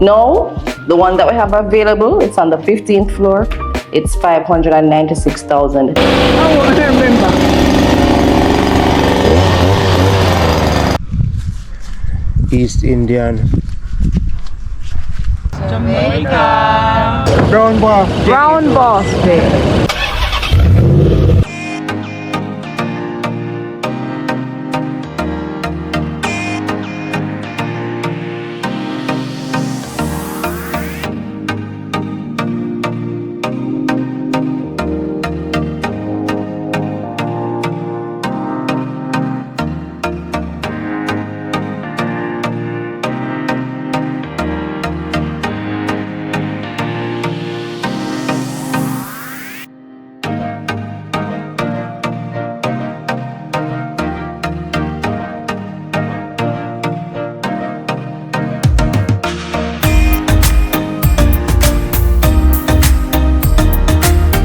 No, the one that we have available, it's on the 15th floor. It's 596,000. I remember. East Indian. Jamaica. Brown bar. Brown boss Bay.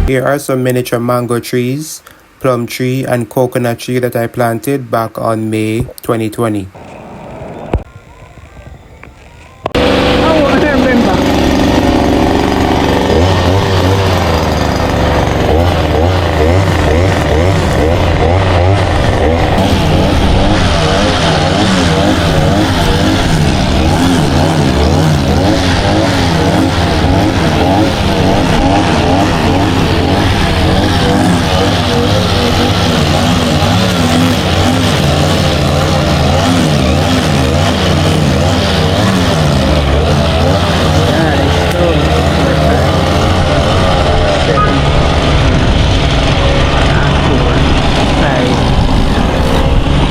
Here are some miniature mango trees, plum tree and coconut tree that I planted back on May 2020. I remember.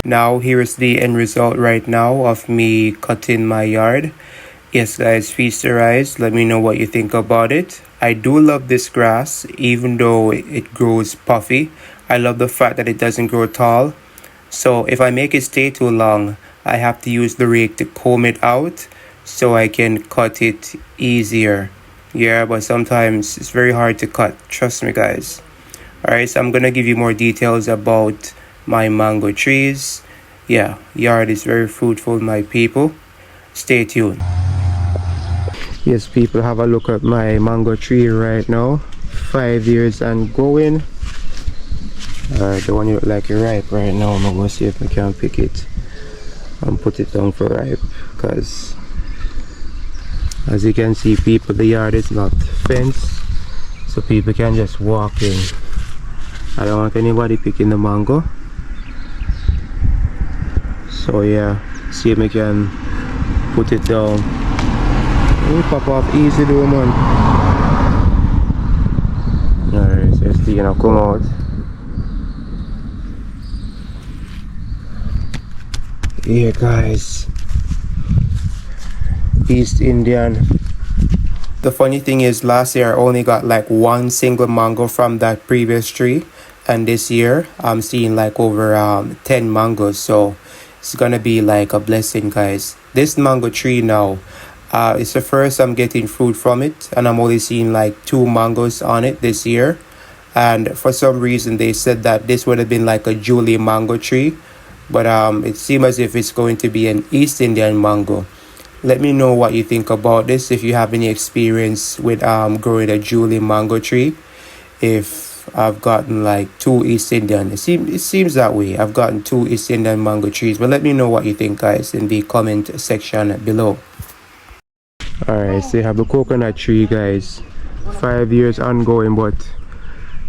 Now here is the end result right now of me cutting my yard. Yes guys, feast your eyes, let me know what you think about it. I do love this grass even though it grows puffy. I love the fact that it doesn't grow tall. So if I make it stay too long, I have to use the rake to comb it out so I can cut it easier. Yeah, but sometimes it's very hard to cut, trust me guys. Alright, so I'm gonna give you more details about my mango trees. Yeah, yard is very fruitful, my people. Stay tuned. Yes, people, have a look at my mango tree right now. 5 years and going. The one you look like you're ripe right now. I'm gonna see if I can pick it and put it down for ripe, because as you can see, people, the yard is not fenced, so people can just walk in. I don't want anybody picking the mango. So yeah, see if I can put it down. It pop off easy though, man. Alright, so it's gonna come out. Yeah guys, East Indian. The funny thing is, last year I only got like one single mango from that previous tree, and this year I'm seeing like over 10 mangoes, so it's gonna be like a blessing guys. This mango tree now, it's the first I'm getting fruit from it, and I'm only seeing like 2 mangoes on it this year. And for some reason they said that this would have been like a Julie mango tree, but it seems as if it's going to be an East Indian mango. Let me know what you think about this, if you have any experience with growing a Julie mango tree. If I've gotten like 2 East Indian, it seems that way. I've gotten 2 East Indian mango trees, but let me know what you think guys in the comment section below. Alright, so you have the coconut tree guys. 5 years ongoing, but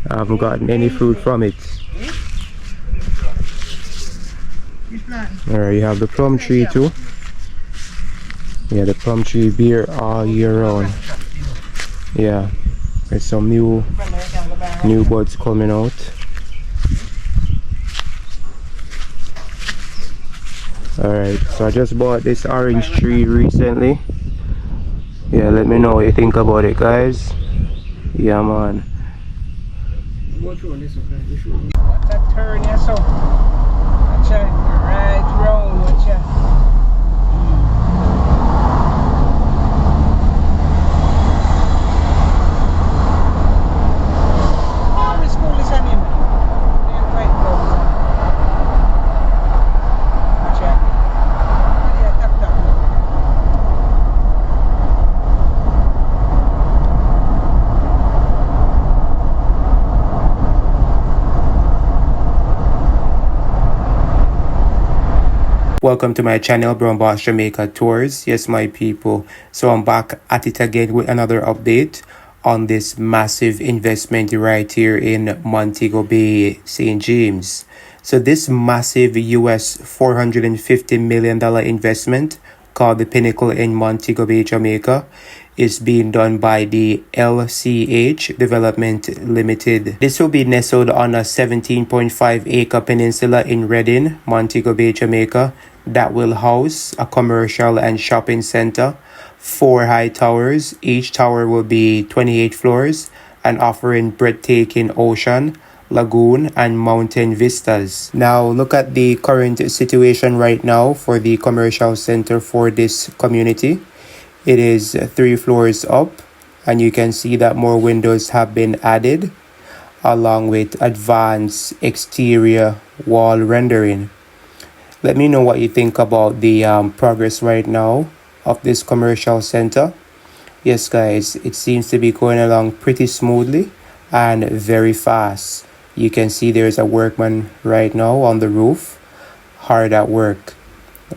I haven't gotten any fruit from it. Alright, you have the plum tree too. Yeah, the plum tree bear all year round. Yeah, there's some new buds coming out. Alright, so I just bought this orange tree recently. Yeah, let me know what you think about it guys. Yeah man. What's that turn here, so? Watch out, right round, watch out. Welcome to my channel, Brown Boss Jamaica Tours. Yes, my people. So I'm back at it again with another update on this massive investment right here in Montego Bay, St. James. So this massive US $450 million investment called the Pinnacle in Montego Bay, Jamaica is being done by the LCH Development Limited. This will be nestled on a 17.5 acre peninsula in Redding, Montego Bay, Jamaica, that will house a commercial and shopping center, 4 high towers. Each tower will be 28 floors and offering breathtaking ocean, lagoon, and mountain vistas. Now look at the current situation right now for the commercial center for this community. It is 3 floors up, and you can see that more windows have been added along with advanced exterior wall rendering. Let me know what you think about the progress right now of this commercial center. Yes guys, it seems to be going along pretty smoothly and very fast. You can see there's a workman right now on the roof, hard at work.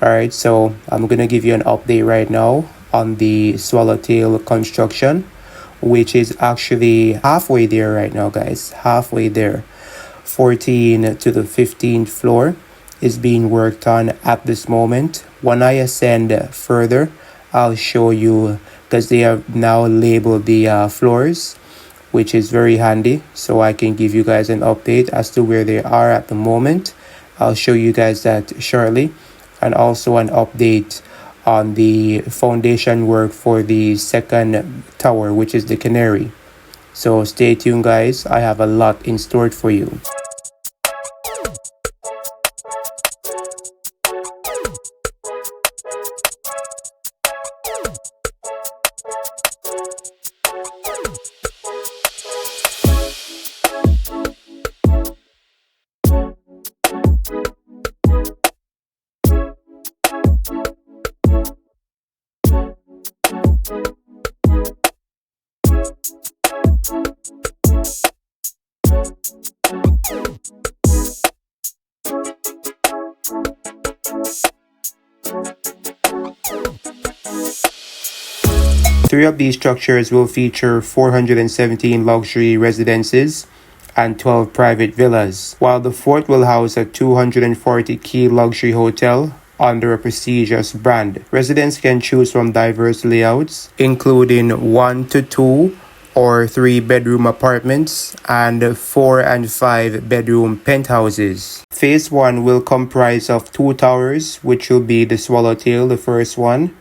Alright, so I'm gonna give you an update right now on the Swallowtail construction, which is actually halfway there right now, guys. Halfway there. 14 to the 15th floor is being worked on at this moment. When I ascend further, I'll show you, because they have now labeled the floors, which is very handy, so I can give you guys an update as to where they are at the moment. I'll show you guys that shortly, and also an update on the foundation work for the second tower, which is the Canary. So stay tuned guys, I have a lot in store for you. Three of these structures will feature 417 luxury residences and 12 private villas, while the fourth will house a 240-key luxury hotel under a prestigious brand. Residents can choose from diverse layouts, including 1 to 2 or 3 bedroom apartments and 4 and 5 bedroom penthouses. Phase 1 will comprise of 2 towers, which will be the Swallowtail, the first one,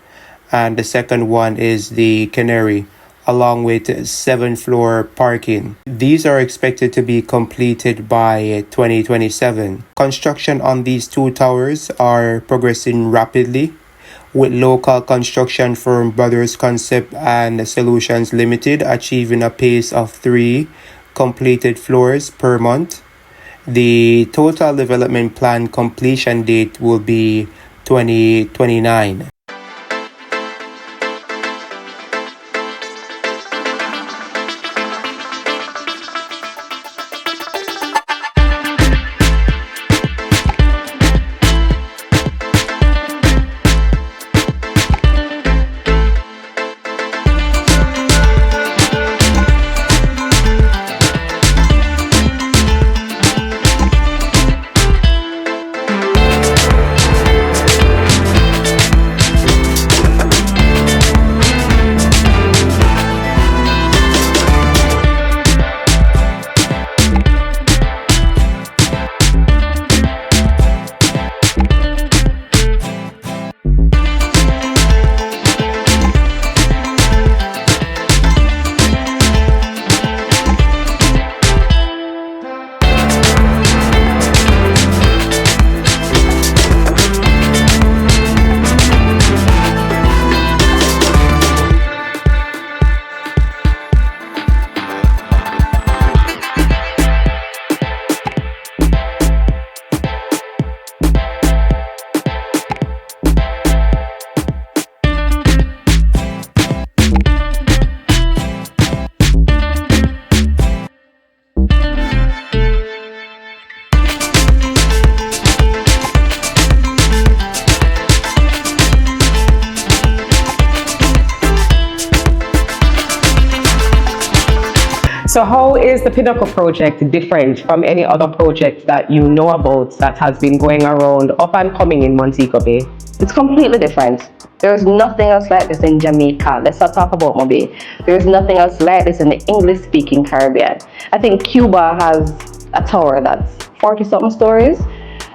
and the second one is the Canary, along with 7-floor parking. These are expected to be completed by 2027. Construction on these 2 towers are progressing rapidly, with local construction firm Brothers Concept and Solutions Limited achieving a pace of 3 completed floors per month. The total development plan completion date will be 2029. So how is the Pinnacle Project different from any other project that you know about that has been going around up and coming in Montego Bay? It's completely different. There's nothing else like this in Jamaica. Let's not talk about Moby. There's nothing else like this in the English-speaking Caribbean. I think Cuba has a tower that's 40-something stories.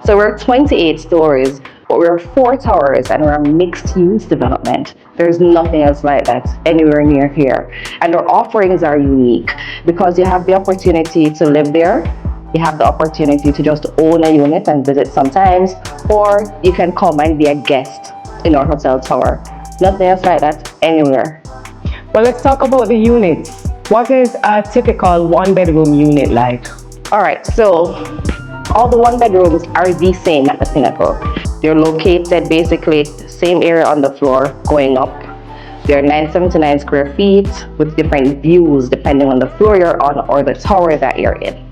So we're 28 stories, but we're 4 towers and we're a mixed-use development. There's nothing else like that anywhere near here. And our offerings are unique because you have the opportunity to live there. You have the opportunity to just own a unit and visit sometimes, or you can come and be a guest in our hotel tower. Nothing else like that anywhere. Well, let's talk about the units. What is a typical 1-bedroom unit like? All right, so all the 1-bedrooms are the same at the Pinnacle. They're located basically same area on the floor going up. They're 979 square feet with different views depending on the floor you're on or the tower that you're in.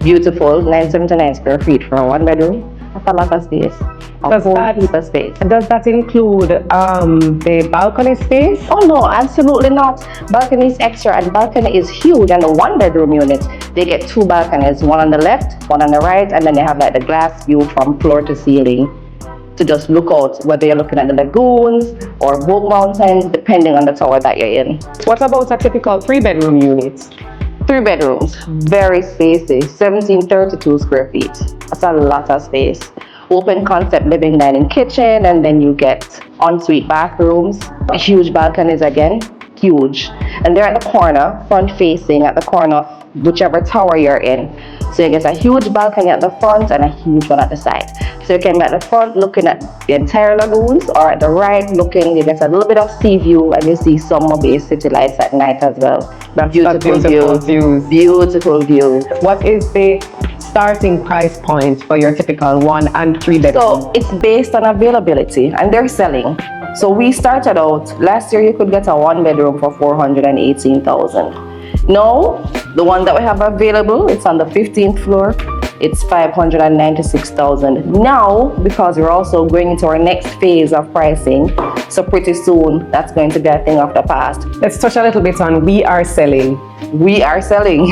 Beautiful 979 square feet for a 1-bedroom. That's a lot of space. Does that include the balcony space? Oh no, absolutely not. Balcony is extra, and balcony is huge. And the 1-bedroom units, they get 2 balconies, one on the left, one on the right, and then they have like the glass view from floor to ceiling to just look out, whether you're looking at the lagoons or boat mountains, depending on the tower that you're in. What about a typical 3-bedroom unit? 3 bedrooms, very spacious, 1732 square feet. That's a lot of space. Open concept living, dining, kitchen, and then you get ensuite bathrooms, huge balconies again, huge. And they're at the corner, front facing at the corner of whichever tower you're in. So you get a huge balcony at the front and a huge one at the side. So you can be at the front looking at the entire lagoons, or at the right looking, you get a little bit of sea view and you see some of the city lights at night as well. Beautiful views. Beautiful views. What is the starting price point for your typical 1 and 3 bedroom? So it's based on availability and they're selling. So we started out, last year you could get a 1-bedroom for 418,000. Now, the one that we have available, it's on the 15th floor. It's 596,000. Now, because we're also going into our next phase of pricing, so pretty soon that's going to be a thing of the past. Let's touch a little bit on we are selling. We are selling.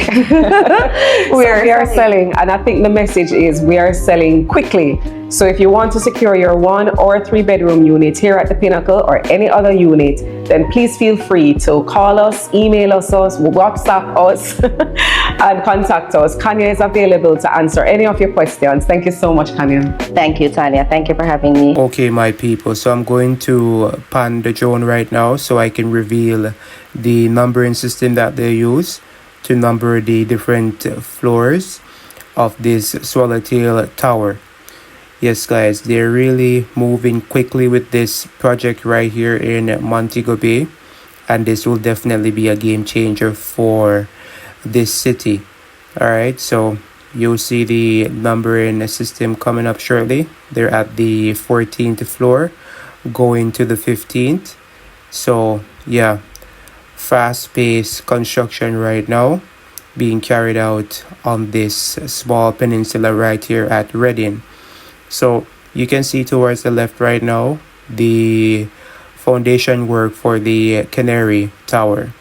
we are selling, and I think the message is we are selling quickly. So if you want to secure your 1 or 3-bedroom unit here at the Pinnacle or any other unit, then please feel free to call us, email us, WhatsApp us, and contact us. Kanya is available to answer any of your questions. Thank you so much, Kanya. Thank you, Tanya. Thank you for having me. Okay, my people, so I'm going to pan the drone right now so I can reveal the numbering system that they use to number the different floors of this Swallowtail Tower. Yes, guys, they're really moving quickly with this project right here in Montego Bay, and this will definitely be a game changer for this city. All right, so you'll see the numbering system coming up shortly. They're at the 14th floor going to the 15th. So yeah, fast-paced construction right now being carried out on this small peninsula right here at Reading. So you can see towards the left right now the foundation work for the Canary Tower.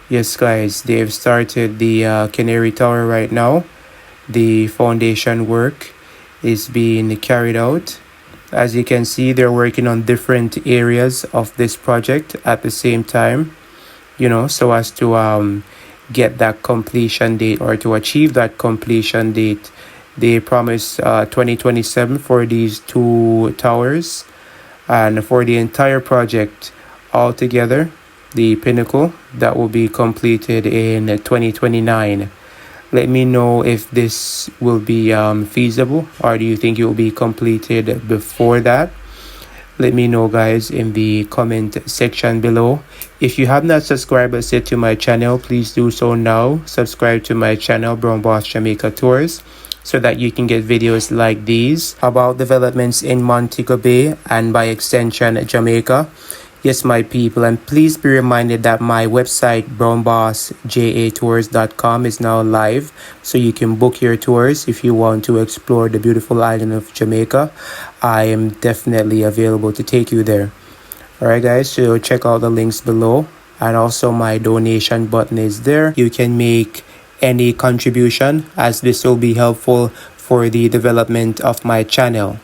Yes, guys, they've started the Canary Tower right now. The foundation work is being carried out. As you can see, they're working on different areas of this project at the same time, you know, so as to get that completion date, or to achieve that completion date. They promise 2027 for these 2 towers, and for the entire project altogether, the Pinnacle, that will be completed in 2029. Let me know if this will be feasible, or do you think it will be completed before that? Let me know, guys, in the comment section below. If you have not subscribed or to my channel, please do so now. Subscribe to my channel, Brown Boss Jamaica Tours, so that you can get videos like these about developments in Montego Bay and by extension Jamaica. Yes, my people, and please be reminded that my website brownbossjatours.com is now live, so you can book your tours if you want to explore the beautiful island of Jamaica. I am definitely available to take you there. Alright, guys, so check out the links below. and also my donation button is there. You can make any contribution as this will be helpful for the development of my channel.